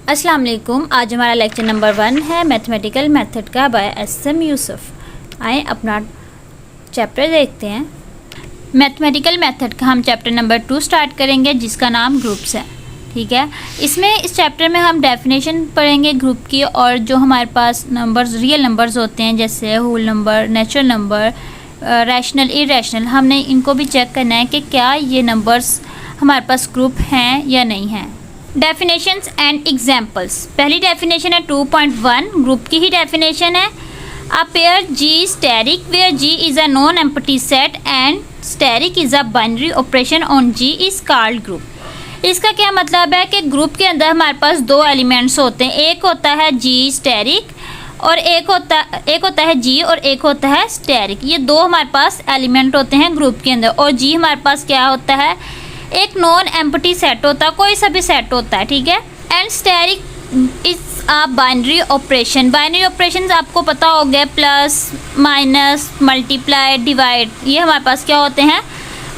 अस्सलाम वालेकुम। आज हमारा लेक्चर नंबर 1 है मैथमेटिकल मेथड का बाय एस.एम. यूसुफ। आए अपना चैप्टर देखते हैं। मैथमेटिकल मेथड का हम चैप्टर नंबर 2 स्टार्ट करेंगे जिसका नाम ग्रुप्स है। ठीक है, इसमें इस चैप्टर में हम डेफिनेशन पढ़ेंगे ग्रुप की, और जो हमारे पास नंबर्स रियल नंबर्स होते हैं जैसे whole number, natural number, rational, irrational, हमने इनको भी चेक करना है कि क्या ये नंबर्स हमारे पास ग्रुप हैं या नहीं हैं। Definitions and examples. पहली डेफिनेशन है 2.1, ग्रुप की ही डेफिनेशन है। A pair G asterisk where G is a non empty set and asterisk is a binary operation on G is called group. इसका क्या मतलब है कि ग्रुप के अंदर हमारे पास दो एलिमेंट्स होते हैं, एक होता है जी स्टेरिक और एक होता है जी और एक होता है स्टेरिक। ये दो हमारे पास एलिमेंट होते हैं ग्रुप के अंदर, और जी हमारे पास क्या होता है, एक नॉन एम्प्टी सेट होता है, कोई सा भी सेट होता है। ठीक है, and asterisk is a binary operation. Binary operation आपको पता हो गया, प्लस माइनस मल्टीप्लाई डिवाइड, ये हमारे पास क्या होते हैं,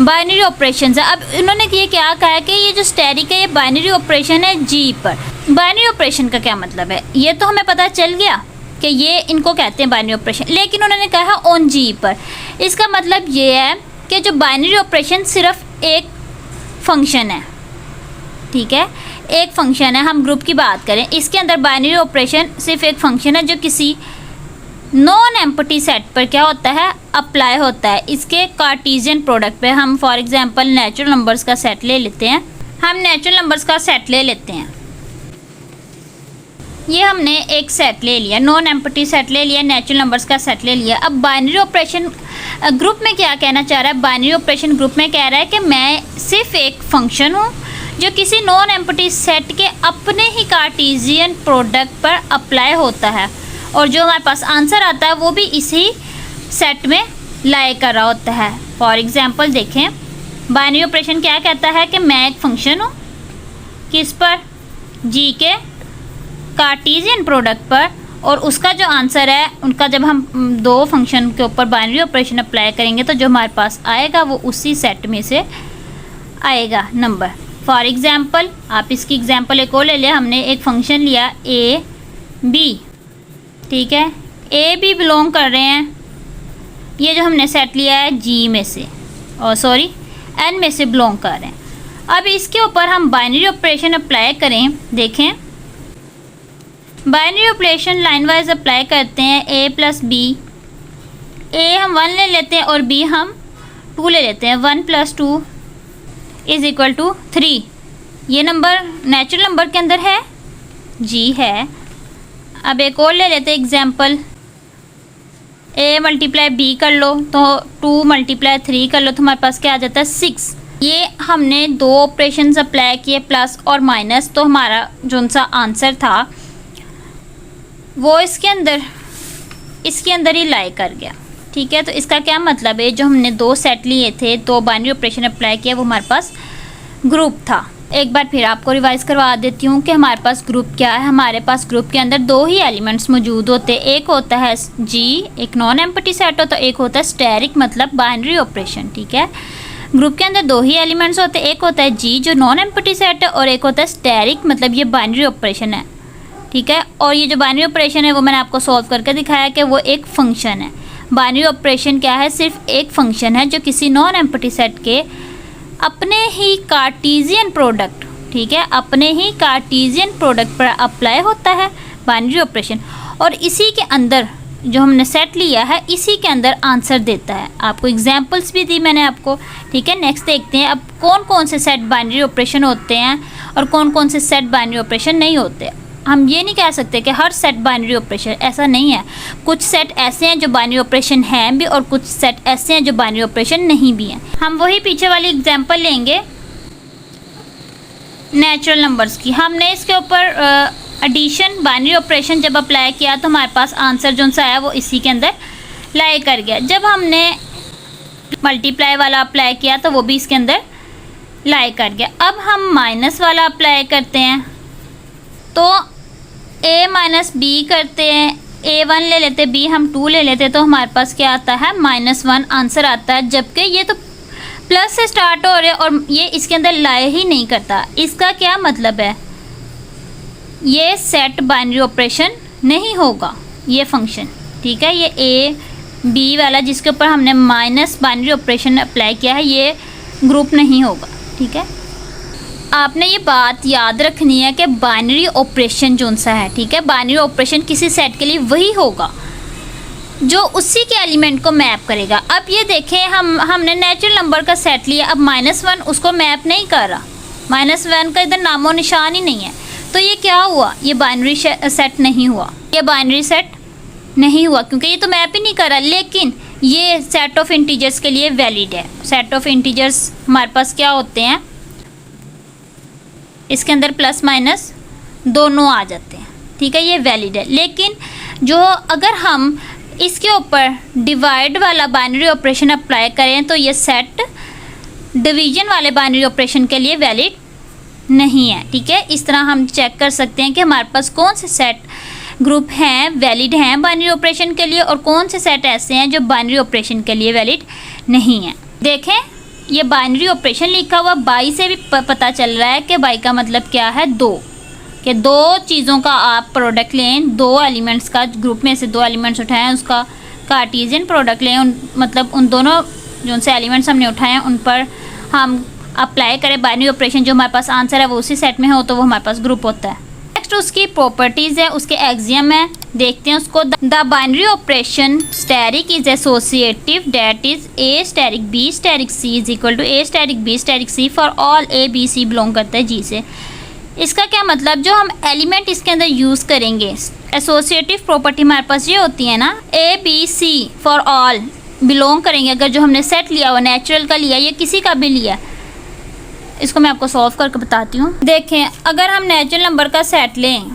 बाइनरी ऑपरेशन है। अब इन्होंने ये क्या कहा है कि ये जो स्टेरिक है ये बाइनरी ऑपरेशन है जी पर। बाइनरी ऑपरेशन का क्या मतलब है, ये तो हमें पता चल गया कि ये इनको कहते हैं बाइनरी ऑपरेशन, लेकिन उन्होंने कहा ऑन जी पर। इसका मतलब ये है कि जो बाइनरी ऑपरेशन सिर्फ एक फंक्शन है। ठीक है, एक फंक्शन है। हम ग्रुप की बात करें, इसके अंदर बाइनरी ऑपरेशन सिर्फ एक फंक्शन है जो किसी नॉन एम्प्टी सेट पर क्या होता है, अप्लाई होता है। इसके कार्टेशियन प्रोडक्ट पे हम फॉर एग्जांपल नेचुरल नंबर्स का सेट ले लेते हैं। हम नेचुरल नंबर्स का सेट ले लेते हैं, ये हमने एक सेट ले लिया, नॉन एम्प्टी सेट ले लिया, नेचुरल नंबर्स का सेट ले लिया। अब बाइनरी ऑपरेशन ग्रुप में क्या कहना चाह रहा है, बाइनरी ऑपरेशन ग्रुप में कह रहा है कि मैं सिर्फ एक फंक्शन हूँ जो किसी नॉन एम्प्टी सेट के अपने ही कार्टेशियन प्रोडक्ट पर अप्लाई होता है, और जो हमारे पास आंसर आता है वो भी इसी सेट में लाई कर रहा होता है। फॉर एग्जांपल देखें, बाइनरी ऑपरेशन क्या कहता है कि मैं एक फंक्शन हूँ किस पर, जी के कार्टेशियन प्रोडक्ट पर, और उसका जो आंसर है उनका जब हम दो फंक्शन के ऊपर बाइनरी ऑपरेशन अप्लाई करेंगे तो जो हमारे पास आएगा वो उसी सेट में से आएगा नंबर। फॉर एग्जांपल आप इसकी एग्जांपल एक और ले लिया, हमने एक फंक्शन लिया ए बी। ठीक है, ए बी बिलोंग कर रहे हैं, ये जो हमने सेट लिया है जी में से, और सॉरी एन में से बिलोंग कर रहे हैं। अब इसके ऊपर हम बाइनरी ऑपरेशन अप्लाई करें, देखें binary operation line wise apply करते हैं। ए प्लस बी, ए हम 1 ले लेते हैं और बी हम 2 ले लेते हैं। 1 + 2 = 3। ये नंबर नेचुरल नंबर के अंदर है, जी है। अब एक और ले लेते हैं एग्जांपल, ए मल्टीप्लाई बी कर लो तो 2 × 3 कर लो तो हमारे पास क्या आ जाता है 6। ये हमने दो ऑपरेशन अप्लाई किए, प्लस और माइनस, तो हमारा जो सा आंसर था वो इसके अंदर ही लाई कर गया। ठीक है, तो इसका क्या मतलब है, जो हमने दो सेट लिए थे, दो बाइनरी ऑपरेशन अप्लाई किया, वो हमारे पास ग्रुप था। एक बार फिर आपको रिवाइज करवा देती हूँ कि हमारे पास ग्रुप क्या है। हमारे पास ग्रुप के अंदर दो ही एलिमेंट्स मौजूद होते हैं, एक होता है जी, एक नॉन एम्प्टी सेट होता है, एक होता है स्टेरिक मतलब बाइनरी ऑपरेशन। ठीक है, ग्रुप के अंदर दो ही एलिमेंट्स होते हैं, एक होता है जी जो नॉन एम्प्टी सेट है, और एक होता है स्टेरिक मतलब ये बाइनरी ऑपरेशन है। ठीक है, और ये जो बाइनरी ऑपरेशन है वो मैंने आपको सॉल्व करके दिखाया कि वो एक फंक्शन है। बाइनरी ऑपरेशन क्या है, सिर्फ एक फंक्शन है जो किसी नॉन एम्प्टी सेट के अपने ही कार्टेशियन प्रोडक्ट, ठीक है, अपने ही कार्टेशियन प्रोडक्ट पर अप्लाई होता है बाइनरी ऑपरेशन, और इसी के अंदर जो हमने सेट लिया है इसी के अंदर आंसर देता है। आपको एग्जांपल्स भी दी मैंने आपको। ठीक है, नेक्स्ट देखते हैं अब कौन कौन से सेट बाइनरी ऑपरेशन होते हैं और कौन कौन से सेट बाइनरी ऑपरेशन नहीं होते। हम ये नहीं कह सकते कि हर सेट बाइनरी ऑपरेशन, ऐसा नहीं है। कुछ सेट ऐसे हैं जो बाइनरी ऑपरेशन हैं भी, और कुछ सेट ऐसे हैं जो बाइनरी ऑपरेशन नहीं भी हैं। हम वही पीछे वाली एग्जांपल लेंगे नेचुरल नंबर्स की। हमने इसके ऊपर एडिशन बाइनरी ऑपरेशन जब अप्लाई किया तो हमारे पास आंसर जो सा आया वो इसी के अंदर लाई कर गया। जब हमने मल्टीप्लाई वाला अप्लाई किया तो वो भी इसके अंदर लाई कर गया। अब हम माइनस वाला अप्लाई करते हैं तो a - b करते हैं, a 1 ले लेते, b हम 2 ले लेते, तो हमारे पास क्या आता है -1 आंसर आता है। जबकि ये तो प्लस से स्टार्ट हो रहे और ये इसके अंदर लाई ही नहीं करता। इसका क्या मतलब है, ये सेट बाइनरी ऑपरेशन नहीं होगा, ये फंक्शन, ठीक है। ये ए बी वाला जिसके ऊपर हमने माइनस बाइनरी ऑपरेशन अप्लाई किया है, ये ग्रुप नहीं होगा, ठीक है। आपने ये बात याद रखनी है कि बाइनरी ऑपरेशन जो सा है, ठीक है, बाइनरी ऑपरेशन किसी सेट के लिए वही होगा जो उसी के एलिमेंट को मैप करेगा। अब ये देखें, हमने नेचुरल नंबर का सेट लिया, अब -1 उसको मैप नहीं कर रहा, -1 का इधर नामो निशान ही नहीं है, तो ये क्या हुआ, ये बाइनरी सेट नहीं हुआ, ये बाइनरी सेट नहीं हुआ क्योंकि ये तो मैप ही नहीं कर रहा। लेकिन ये सेट ऑफ इंटीजर्स के लिए वैलिड है। सेट ऑफ इंटीजर्स हमारे पास क्या होते हैं, इसके अंदर प्लस माइनस दोनों आ जाते हैं, ठीक है, ये वैलिड है। लेकिन जो अगर हम इसके ऊपर डिवाइड वाला बाइनरी ऑपरेशन अप्लाई करें तो ये सेट डिवीजन वाले बाइनरी ऑपरेशन के लिए वैलिड नहीं है, ठीक है। इस तरह हम चेक कर सकते हैं कि हमारे पास कौन से सेट ग्रुप हैं वैलिड हैं बाइनरी ऑपरेशन के लिए और कौन से सेट ऐसे हैं जो बाइनरी ऑपरेशन के लिए वैलिड नहीं है। देखें, ये बाइनरी ऑपरेशन लिखा हुआ, बाई से भी पता चल रहा है कि बाई का मतलब क्या है, दो, कि दो चीज़ों का आप प्रोडक्ट लें, दो एलिमेंट्स का, ग्रुप में से दो एलिमेंट्स उठाएं, उसका कार्टेशियन प्रोडक्ट लें, मतलब उन दोनों जो से एलिमेंट्स हमने उठाए हैं उन पर हम अप्लाई करें बाइनरी ऑपरेशन, जो हमारे पास आंसर है वो उसी सेट में हो तो वो हमारे पास ग्रुप होता है। नेक्स्ट उसकी प्रॉपर्टीज़ है, उसके एक्सियम है, देखते हैं उसको। The binary operation asterisk is associative that is a asterisk B asterisk C is equal to A asterisk B asterisk c for all a b c belong करता है जी से। इसका क्या मतलब, जो हम एलिमेंट इसके अंदर यूज़ करेंगे, एसोसिएटिव प्रॉपर्टी हमारे पास ये होती है ना, a b c for all belong करेंगे। अगर जो हमने सेट लिया हुआ नेचुरल का लिया या किसी का भी लिया, इसको मैं आपको सॉल्व करके बताती हूँ। देखें, अगर हम नेचुरल नंबर का सेट लें,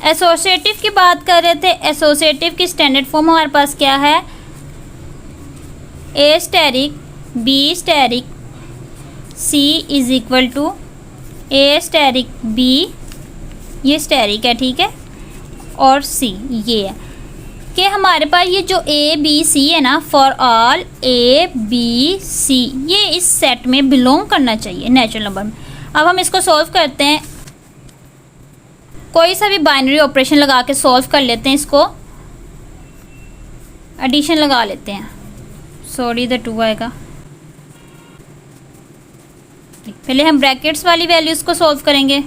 एसोसिएटिव की बात कर रहे थे, एसोसिएटिव की स्टैंडर्ड फॉर्म हमारे पास क्या है, A asterisk B asterisk C is equal to A asterisk B, ये स्टैरिक है, ठीक है, और सी ये है कि हमारे पास ये जो ए बी सी है ना, for all a b c, ये इस सेट में बिलोंग करना चाहिए नेचुरल नंबर में। अब हम इसको सॉल्व करते हैं, कोई सा भी बाइनरी ऑपरेशन लगा के सॉल्व कर लेते हैं इसको। एडिशन लगा लेते हैं, सॉरी इधर 2 आएगा। पहले हम ब्रैकेट्स वाली वैल्यूज़ को सॉल्व करेंगे,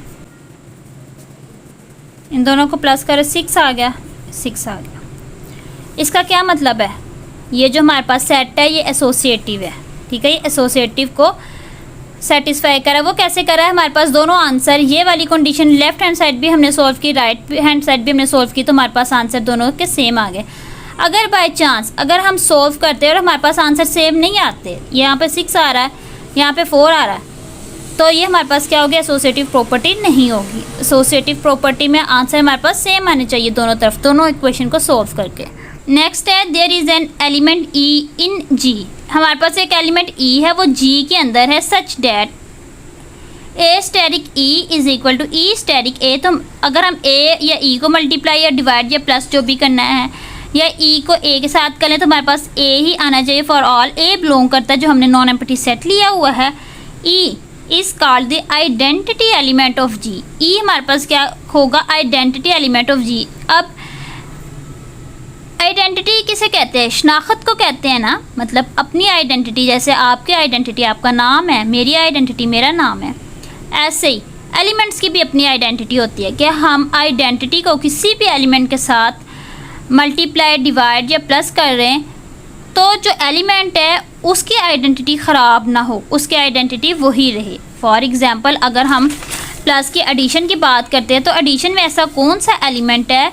इन दोनों को प्लस करें, 6 आ गया, 6 आ गया। इसका क्या मतलब है, ये जो हमारे पास सेट है ये एसोसिएटिव है, ठीक है, ये एसोसिएटिव को सेटिस्फाई करा। वो कैसे करा है, हमारे पास दोनों आंसर, ये वाली कंडीशन लेफ्ट हैंड साइड भी हमने सॉल्व की, राइट हैंड साइड भी हमने सॉल्व की, तो हमारे पास आंसर दोनों के सेम आ गए। अगर बाय चांस अगर हम सॉल्व करते हैं और हमारे पास आंसर सेम नहीं आते, यहाँ पे 6 आ रहा है, यहाँ पे 4 आ रहा है, तो ये हमारे पास क्या होगी, एसोसिएटिव प्रॉपर्टी नहीं होगी। एसोसिएटिव प्रॉपर्टी में आंसर हमारे पास सेम आने चाहिए दोनों तरफ, दोनों इक्वेशन को सॉल्व करके। नेक्स्ट है, देयर इज़ एन एलिमेंट ई इन जी, हमारे पास एक एलिमेंट ई है, वो जी के अंदर है, such that A asterisk E is equal to E asterisk A. तो अगर हम ए या ई को मल्टीप्लाई या डिवाइड या प्लस जो भी करना है, या ई को ए के साथ कर लें, तो हमारे पास ए ही आना चाहिए फॉर ऑल ए बिलोंग करता है, जो हमने नॉन एम्प्टी सेट लिया हुआ है। E is called the identity element of G, E हमारे पास क्या होगा, आइडेंटिटी एलिमेंट ऑफ जी। अब आइडेंटिटी किसे कहते हैं, शनाख्त को कहते हैं ना, मतलब अपनी आइडेंटिटी, जैसे आपकी आइडेंटिटी आपका नाम है, मेरी आइडेंटिटी मेरा नाम है, ऐसे ही एलिमेंट्स की भी अपनी आइडेंटिटी होती है कि हम आइडेंटिटी को किसी भी एलिमेंट के साथ मल्टीप्लाई डिवाइड या प्लस कर रहे हैं, तो जो एलिमेंट है उसकी आइडेंटिटी ख़राब ना हो, उसकी आइडेंटिटी वही रहे। फॉर एग्ज़ाम्पल, अगर हम प्लस की एडिशन की बात करते हैं, तो एडिशन में ऐसा कौन सा एलिमेंट है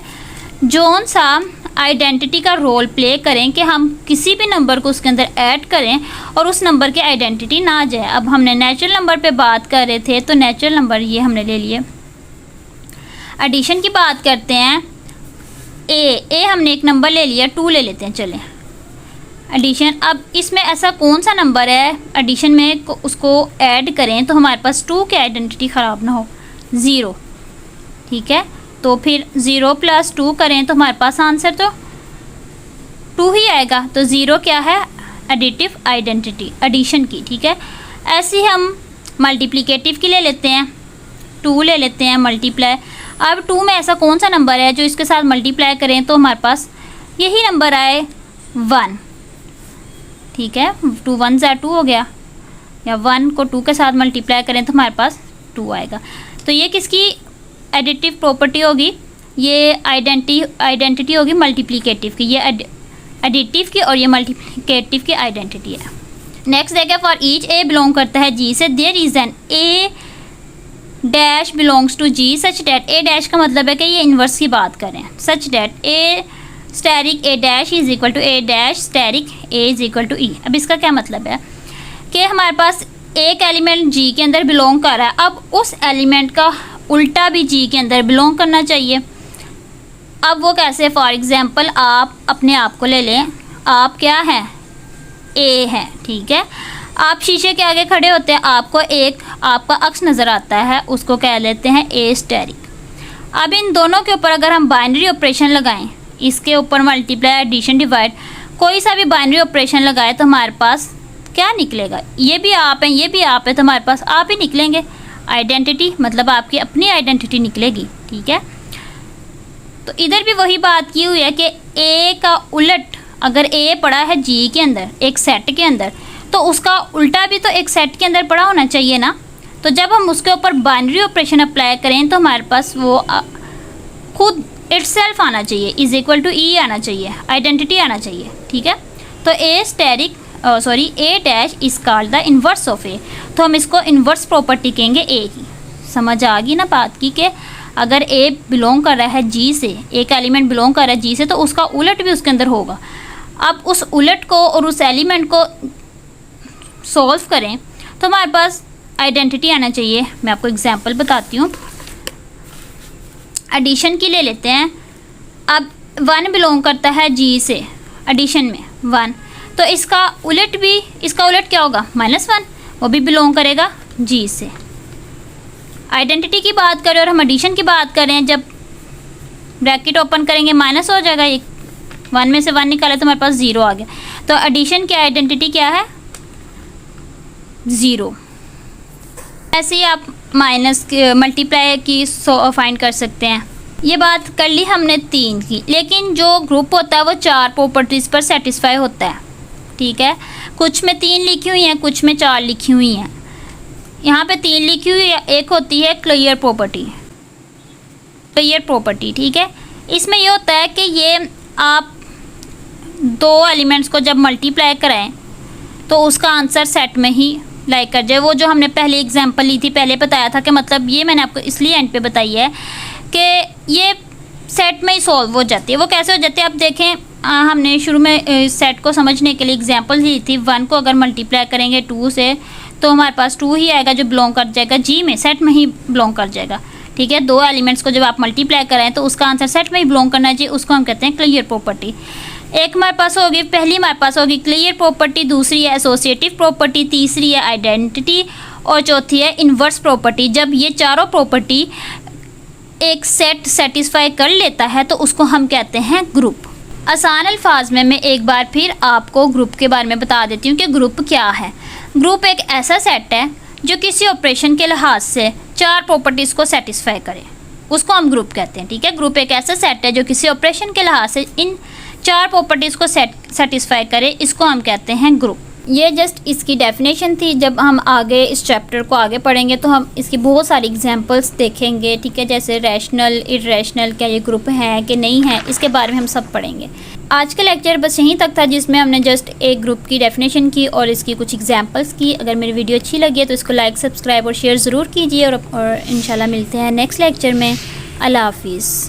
जो सा आइडेंटिटी का रोल प्ले करें कि हम किसी भी नंबर को उसके अंदर ऐड करें और उस नंबर की आइडेंटिटी ना जाए। अब हमने नेचुरल नंबर पे बात कर रहे थे, तो नेचुरल नंबर ये हमने ले लिए। एडिशन की बात करते हैं, ए हमने एक नंबर ले लिया, 2 ले लेते हैं, चलें एडिशन। अब इसमें ऐसा कौन सा नंबर है एडिशन में उसको ऐड करें तो हमारे पास 2 की आइडेंटिटी ख़राब ना हो, 0, ठीक है। तो फिर 0 + 2 करें तो हमारे पास आंसर तो 2 ही आएगा। तो 0 क्या है, एडिटिव आइडेंटिटी एडिशन की, ठीक है। ऐसे ही हम मल्टीप्लिकेटिव की ले लेते हैं, 2 ले लेते हैं मल्टीप्लाई। अब 2 में ऐसा कौन सा नंबर है जो इसके साथ मल्टीप्लाई करें तो हमारे पास यही नंबर आए 1, ठीक है। 2 1 ज़ा 2 हो गया, या 1 को 2 के साथ मल्टीप्लाई करें तो हमारे पास 2 आएगा। तो ये किसकी एडिटिव प्रॉपर्टी होगी, ये आइडेंटिटी होगी मल्टीप्लिकेटिव की, ये एडिटिव की और ये मल्टीप्लिकेटिव की आइडेंटिटी है। नेक्स्ट देखें, फॉर ईच ए बिलोंग करता है जी से, there is an A dash belongs to G such that, A dash का मतलब है कि ये इन्वर्स की बात करें, such that A asterisk A dash is equal to A dash asterisk A is equal to E. अब इसका क्या मतलब है कि हमारे पास एक एलिमेंट जी के अंदर बिलोंग कर रहा है, अब उस एलिमेंट का उल्टा भी जी के अंदर बिलोंग करना चाहिए। अब वो कैसे, फॉर एग्ज़ाम्पल आप अपने आप को ले लें, आप क्या हैं, ए हैं, ठीक है। आप शीशे के आगे खड़े होते हैं, आपको एक आपका अक्स नज़र आता है, उसको कह लेते हैं ए स्टेरिक। अब इन दोनों के ऊपर अगर हम बाइनरी ऑपरेशन लगाएं, इसके ऊपर मल्टीप्लाई एडिशन डिवाइड कोई सा भी बाइनरी ऑपरेशन लगाए तो हमारे पास क्या निकलेगा, ये भी आप हैं ये भी आप है, तो हमारे पास आप ही निकलेंगे। आइडेंटिटी मतलब आपकी अपनी आइडेंटिटी निकलेगी, ठीक है। तो इधर भी वही बात की हुई है कि ए का उलट, अगर ए पड़ा है जी के अंदर एक सेट के अंदर, तो उसका उल्टा भी तो एक सेट के अंदर पड़ा होना चाहिए ना। तो जब हम उसके ऊपर बाइनरी ऑपरेशन अप्लाई करें तो हमारे पास वो खुद इटसेल्फ आना चाहिए, इज इक्वल टू ई आना चाहिए, आइडेंटिटी आना चाहिए, ठीक है। तो A asterisk A dash is called the inverse of A, तो हम इसको इन्वर्स प्रॉपर्टी कहेंगे ए की। समझ आ गई ना बात की कि अगर ए बिलोंग कर रहा है जी से, एक एलिमेंट बिलोंग कर रहा है जी से, तो उसका उलट भी उसके अंदर होगा। अब उस उलट को और उस एलिमेंट को सॉल्व करें तो हमारे पास आइडेंटिटी आना चाहिए। मैं आपको एग्जांपल बताती हूँ, एडिशन की ले लेते हैं। अब 1 बिलोंग करता है जी से, एडिशन में 1, तो इसका उलट क्या होगा, -1, वो भी बिलोंग करेगा जी से। आइडेंटिटी की बात करें और हम एडिशन की बात करें, जब ब्रैकेट ओपन करेंगे माइनस हो जाएगा, 1 में से 1 निकाले तो हमारे पास 0 आ गया। तो एडिशन की आइडेंटिटी क्या है, 0। ऐसे ही आप माइनस मल्टीप्लाई की फाइंड कर सकते हैं। ये बात कर ली हमने 3 की, लेकिन जो ग्रुप होता है वो 4 प्रॉपर्टीज़ पर सेटिस्फाई होता है, ठीक है। कुछ में 3 लिखी हुई हैं, कुछ में 4 लिखी हुई हैं। यहाँ पे 3 लिखी हुई है, एक होती है क्लियर प्रॉपर्टी, ठीक है। इसमें ये होता है कि ये आप 2 एलिमेंट्स को जब मल्टीप्लाई कराएं तो उसका आंसर सेट में ही लाइक कर जाए। वो जो हमने पहले एग्जांपल ली थी, पहले बताया था कि मतलब ये मैंने आपको इसलिए एंड पे बताई है कि ये सेट में ही सॉल्व हो जाती है। वो कैसे हो जाती है, आप देखें, हमने शुरू में सेट को समझने के लिए एग्जांपल दी थी। 1 को अगर मल्टीप्लाई करेंगे 2 से तो हमारे पास 2 ही आएगा जो बिलोंग कर जाएगा जी में, सेट में ही बिलोंग कर जाएगा, ठीक है। 2 एलिमेंट्स को जब आप मल्टीप्लाई करें तो उसका आंसर सेट में ही बिलोंग करना चाहिए, उसको हम कहते हैं क्लियर प्रॉपर्टी। एक हमारे पास होगी, पहली हमारे पास होगी क्लियर प्रॉपर्टी, दूसरी है एसोसिएटिव प्रॉपर्टी, तीसरी है आइडेंटिटी और चौथी है इन्वर्स प्रॉपर्टी। जब ये चारों प्रॉपर्टी एक सेट सेटिस्फाई कर लेता है तो उसको हम कहते हैं ग्रुप। आसान अल्फाज में मैं एक बार फिर आपको ग्रुप के बारे में बता देती हूँ कि ग्रुप क्या है। ग्रुप एक ऐसा सेट है जो किसी ऑपरेशन के लिहाज से 4 प्रॉपर्टीज़ को सेटिस्फाई करे, उसको हम ग्रुप कहते हैं, ठीक है। ग्रुप एक ऐसा सेट है जो किसी ऑपरेशन के लिहाज से इन 4 प्रॉपर्टीज़ को सेटिस्फाई करे, इसको हम कहते हैं ग्रुप। ये जस्ट इसकी डेफिनेशन थी। जब हम आगे इस चैप्टर को आगे पढ़ेंगे तो हम इसकी बहुत सारी एग्जांपल्स देखेंगे, ठीक है। जैसे रैशनल, इररेशनल, क्या ये ग्रुप हैं कि नहीं है, इसके बारे में हम सब पढ़ेंगे। आज का लेक्चर बस यहीं तक था, जिसमें हमने जस्ट एक ग्रुप की डेफिनेशन की और इसकी कुछ एग्जांपल्स की। अगर मेरी वीडियो अच्छी लगी है तो इसको लाइक, सब्सक्राइब और शेयर ज़रूर कीजिए और इंशाल्लाह मिलते हैं नेक्स्ट लेक्चर में। अल्लाह हाफिज़।